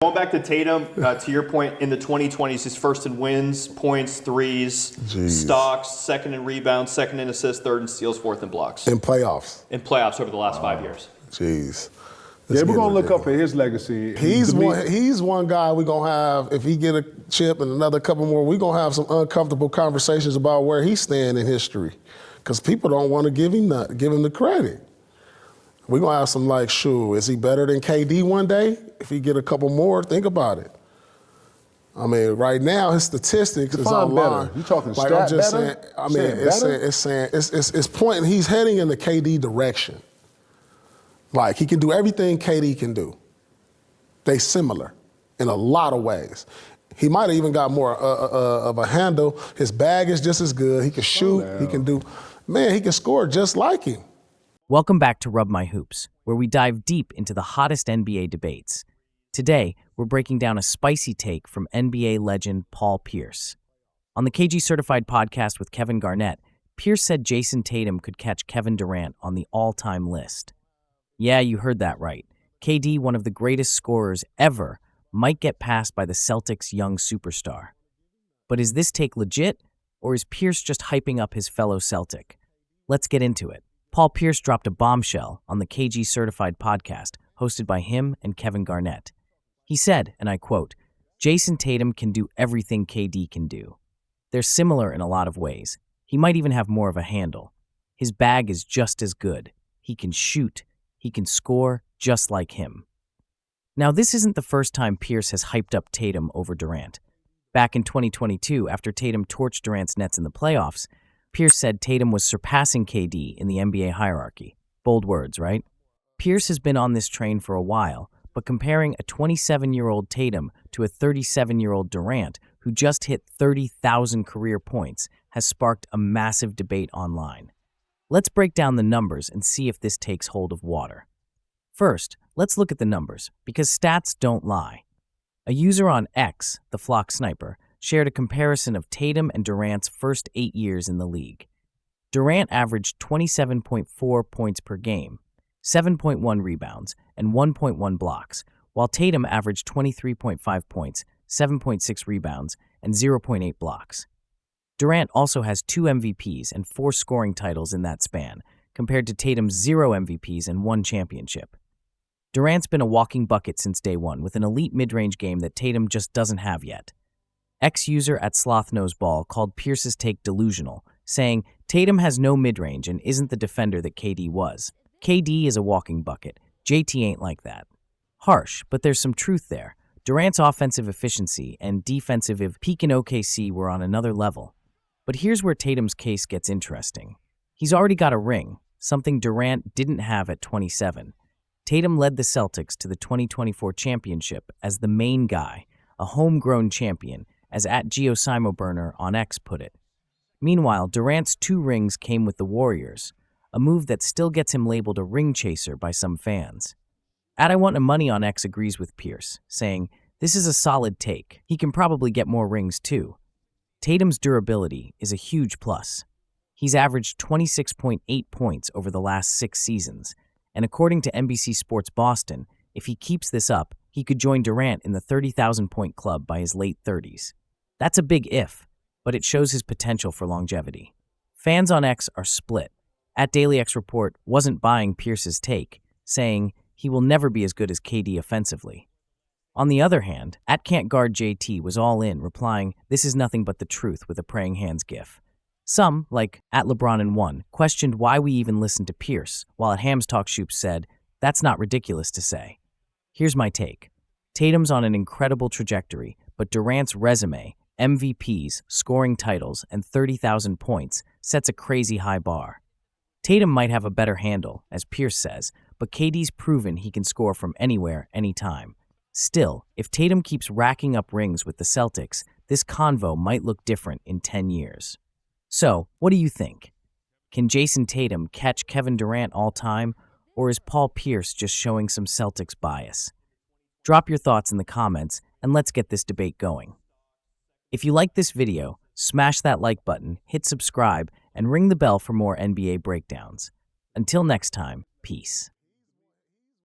Going back to Tatum, to your point, in the 2020s, he's first in wins, points, threes, stocks, second in rebounds, second in assists, third in steals, fourth in blocks. In playoffs. In playoffs over the last 5 years. Jeez. Yeah, we're going to look up at his legacy. He's one guy we're going to have, if he get a chip and another couple more, we're going to have some uncomfortable conversations about where he stand in history. Because people don't want to give him the credit. We're going to have some is he better than KD one day? If he get a couple more, think about it. I mean, right now, his statistics is online. You talking like stat I'm just better? saying, I mean, it's pointing, he's heading in the KD direction. Like, he can do everything KD can do. They similar in a lot of ways. He might have even got more of a handle. His bag is just as good. He can shoot. He can he can score just like him. Welcome back to Rub My Hoops, where we dive deep into the hottest NBA debates. Today, we're breaking down a spicy take from NBA legend Paul Pierce. On the KG Certified podcast with Kevin Garnett, Pierce said Jayson Tatum could catch Kevin Durant on the all-time list. Yeah, you heard that right. KD, one of the greatest scorers ever, might get passed by the Celtics' young superstar. But is this take legit, or is Pierce just hyping up his fellow Celtic? Let's get into it. Paul Pierce dropped a bombshell on the KG Certified podcast, hosted by him and Kevin Garnett. He said, and I quote, "Jayson Tatum can do everything KD can do. They're similar in a lot of ways. He might even have more of a handle. His bag is just as good. He can shoot. He can score just like him." Now, this isn't the first time Pierce has hyped up Tatum over Durant. Back in 2022, after Tatum torched Durant's Nets in the playoffs, Pierce said Tatum was surpassing KD in the NBA hierarchy. Bold words, right? Pierce has been on this train for a while, but comparing a 27-year-old Tatum to a 37-year-old Durant, who just hit 30,000 career points, has sparked a massive debate online. Let's break down the numbers and see if this takes hold of water. First, let's look at the numbers, because stats don't lie. A user on X, the Flock Sniper, shared a comparison of Tatum and Durant's first 8 years in the league. Durant averaged 27.4 points per game, 7.1 rebounds, and 1.1 blocks, while Tatum averaged 23.5 points, 7.6 rebounds, and 0.8 blocks. Durant also has 2 MVPs and 4 scoring titles in that span, compared to Tatum's 0 MVPs and 1 championship. Durant's been a walking bucket since day one, with an elite mid-range game that Tatum just doesn't have yet. Ex-user at SlothKnowsBall called Pierce's take delusional, saying, "Tatum has no mid-range and isn't the defender that KD was. KD is a walking bucket. JT ain't like that." Harsh, but there's some truth there. Durant's offensive efficiency and defensive peak in OKC were on another level. But here's where Tatum's case gets interesting. He's already got a ring, something Durant didn't have at 27. Tatum led the Celtics to the 2024 championship as the main guy, a homegrown champion, as @GeoSimoburner on X put it. Meanwhile, Durant's 2 rings came with the Warriors, a move that still gets him labeled a ring chaser by some fans. @IWantMoney on X agrees with Pierce, saying, "This is a solid take. He can probably get more rings too." Tatum's durability is a huge plus. He's averaged 26.8 points over the last 6 seasons, and according to NBC Sports Boston, if he keeps this up, he could join Durant in the 30,000-point club by his late 30s. That's a big if, but it shows his potential for longevity. Fans on X are split. @DailyXReport wasn't buying Pierce's take, saying he will never be as good as KD offensively. On the other hand, @Can'tGuardJT was all in, replying, "This is nothing but the truth," with a praying hands gif. Some, like @LeBron1, questioned why we even listened to Pierce, while @HamsTalkShoop said, "That's not ridiculous to say." Here's my take. Tatum's on an incredible trajectory, but Durant's resume, MVPs, scoring titles, and 30,000 points sets a crazy high bar. Tatum might have a better handle, as Pierce says, but KD's proven he can score from anywhere, anytime. Still, if Tatum keeps racking up rings with the Celtics, this convo might look different in 10 years. So, what do you think? Can Jayson Tatum catch Kevin Durant all time, or is Paul Pierce just showing some Celtics bias? Drop your thoughts in the comments, and let's get this debate going. If you like this video, smash that like button, hit subscribe, and ring the bell for more NBA breakdowns. Until next time, peace.